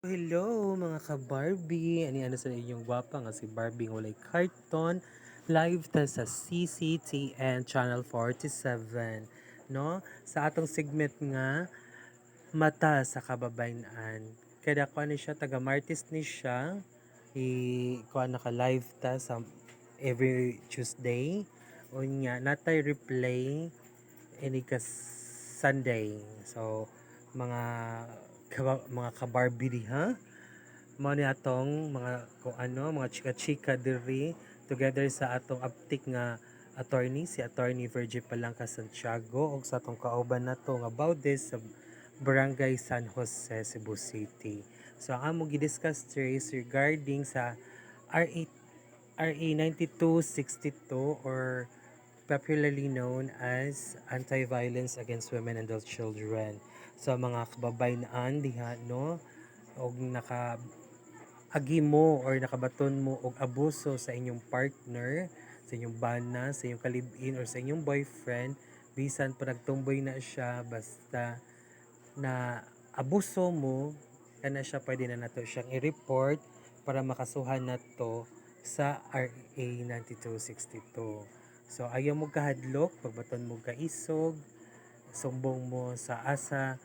Hello mga ka-Barbie! Ano sa inyong gwapa nga si Barbie nga walay carton live ta sa CCTN Channel 47 no sa atong segment nga mata sa kababayan. Kaya ko ni siya taga Martis ni siya kuha naka live ta sa every Tuesday unya natay replay ini ka Sunday. So mga mga ka-Barbie diha mao ni atong mga kung ano mga chika-chika diri together sa atong aptik nga attorney si attorney Virgie Palangka Santiago ug sa atong kauban nato nga about this sa Barangay San Jose, Cebu City. So ang among gi-discuss today is regarding sa RA RA 9262 or popularly known as Anti-Violence Against Women and Adult Children. So mga kababayan diha no og agi mo or nakabaton mo og abuso sa inyong partner, sa inyong bana, sa inyong kalibin or sa inyong boyfriend, bisan pa nagtumboy na siya basta na abuso mo, kana siya pwede na nato siyang i-report para makasuhan nato sa RA 9262. So ayaw mo kahadlok, pagbaton mo kaisog, sumbong mo sa asa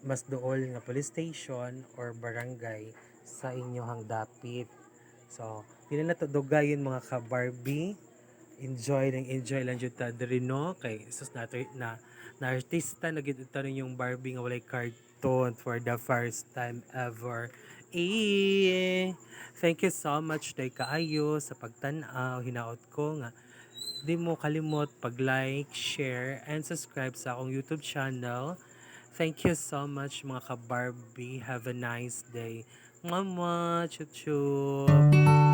mas dool nga police station or barangay sa inyong dapit. So, dili na to dugayon mga ka-Barbie. Enjoy lang jud ta diri no kay sus na artista na gid ta yung Barbie nga walay cartoon for the first time ever. Thank you so much day kaayo sa pagtan-aw. Hinaot ko nga di mo kalimot pag-like, share, and subscribe sa akong YouTube channel. Thank you so much mga ka-Barbie. Have a nice day. Mama, chuchup!